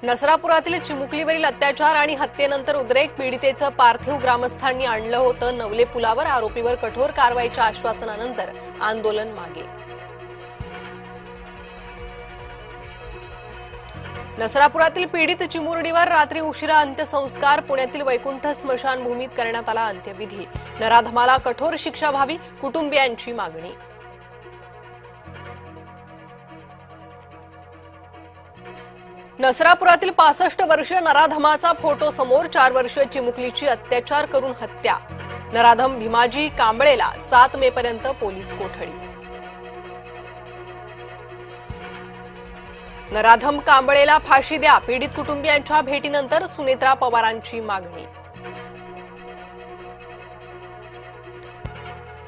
नसरापुरातील चिमुकलीवरील अत्याचार आणि हत्येनंतर उद्रेक पीडितेचं पार्थिव ग्रामस्थांनी आणलं होतं नवले पुलावर. आरोपीवर कठोर कारवाईच्या आश्वासनानंतर आंदोलन मागे. नसरापुरातील पीडित चिमुरडीवर रात्री उशिरा अंत्यसंस्कार. पुण्यातील वैकुंठ स्मशानभूमीत करण्यात आला अंत्यविधी. नराधमाला कठोर शिक्षा व्हावी, कुटुंबियांची मागणी. नसरापुरातील 65 वर्षीय नराधमाचा फोटो समोर. 4 वर्षीय चिमुकलीची अत्याचार करून हत्या. नराधम भीमाजी कांबळेला 7 मे पर्यंत पोलीस कोठडी. नराधम कांबळेला फाशी द्या, पीडित कुटुंबियांच्या भेटीनंतर सुनेत्रा पवारांची मागणी.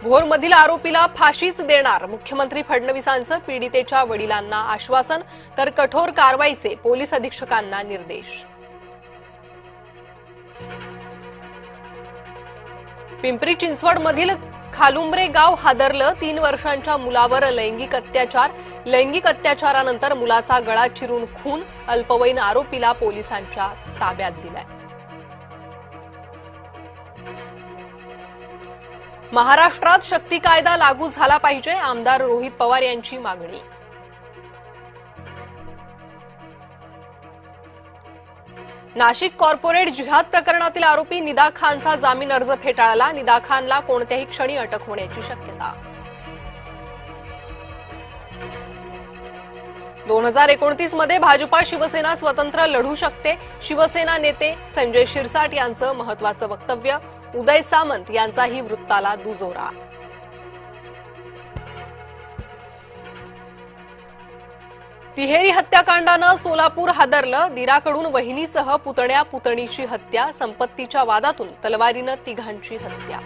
भोरमधील आरोपीला फाशीच देणार, मुख्यमंत्री फडणवीसांचं पीडितेच्या वडिलांना आश्वासन. तर कठोर कारवाईचे पोलीस अधीक्षकांना निर्देश. पिंपरी चिंचवडमधील खालुंबरे गाव हादरलं. 3 वर्षांच्या मुलावर लैंगिक अत्याचार. लैंगिक अत्याचारानंतर मुलाचा गळा चिरून खून. अल्पवयीन आरोपीला पोलिसांच्या ताब्यात दिलाय. महाराष्ट्रात शक्ती कायदा लागू झाला पाहिजे, आमदार रोहित पवार यांची मागणी. नाशिक कॉर्पोरेट जिहाद प्रकरणातील आरोपी निदा खानचा जामीन अर्ज फेटाळला. निदा खानला कोणत्याही क्षणी अटक होण्याची शक्यता. 2029 मध्ये भाजपा शिवसेना स्वतंत्र लढू शकते. शिवसेना नेते संजय शिरसाट यांचं महत्वाचं वक्तव्य. उदय सामंत यांचाही वृत्ताला दुजोरा. तिहेरी हत्याकांडानं सोलापूर हादरलं. दीराकडून वहिनीसह पुतण्या पुतणीची हत्या. संपत्तीच्या वादातून तलवारीनं तिघांची हत्या.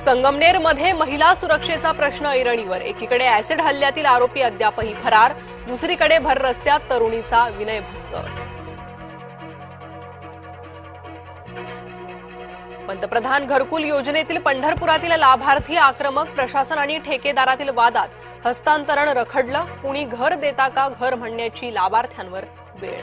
संगमनेरमध्ये महिला सुरक्षेचा प्रश्न ऐरणीवर. एकीकडे ऍसिड हल्ल्यातील आरोपी अद्यापही फरार, दुसरीकडे भर रस्त्यात तरुणीचा विनयभंग. पंतप्रधान घरकुल योजनेतील पंढरपुरातील लाभार्थी आक्रमक. प्रशासन आणि ठेकेदारातील वादात हस्तांतरण रखडलं. कुणी घर देता का घर म्हणण्याची लाभार्थ्यांवर वेळ.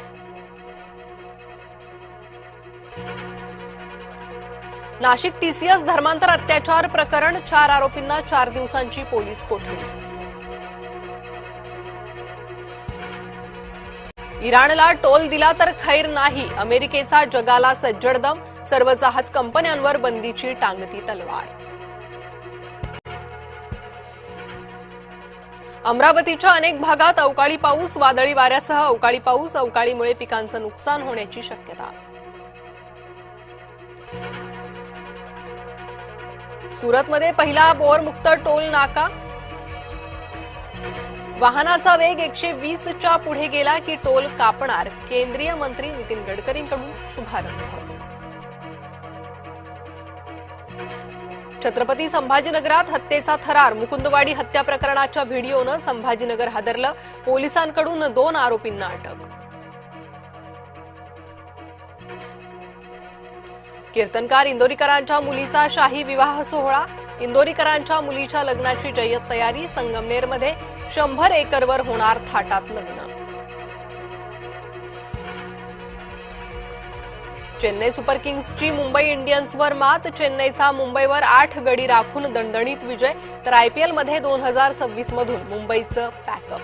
नाशिक टीसीएस धर्मांतर अत्याचार प्रकरण. 4 आरोपींना 4 दिवसांची पोलीस कोठडी. इराणला टोल दिला तर खैर नाही, अमेरिकेचा जगाला सज्जड दम. सर्व जहाज कंपन्यांवर बंदीची टांगती तलवार. अमरावतीच्या अनेक भागात अवकाळी पाऊस. वादळी वाऱ्यासह अवकाळी पाऊस. अवकाळीमुळे पिकांचं नुकसान होण्याची शक्यता. सुरतमध्ये पहिला बोअरमुक्त टोल नाका. वाहनाचा वेग 120च्या पुढे गेला की टोल कापणार. केंद्रीय मंत्री नितीन गडकरींकडून शुभारंभ. छत्रपती संभाजीनगरात हत्येचा थरार. मुकुंदवाडी हत्या प्रकरणाच्या व्हिडिओनं संभाजीनगर हादरलं. पोलिसांकडून 2 आरोपींना अटक. कीर्तनकार इंदोरीकरांच्या मुलीचा शाही विवाह सोहळा. इंदोरीकरांच्या मुलीच्या लग्नाची जय्यत तयारी. संगमनेरमध्ये 100 एकरवर होणार थाटात लग्न. चेन्नई सुपर किंग्सची मुंबई इंडियन्सवर मात. चेन्नईचा मुंबईवर 8 गडी राखून दणदणीत विजय. तर आयपीएलमध्ये 2026 मधून मुंबईचं पॅकअप.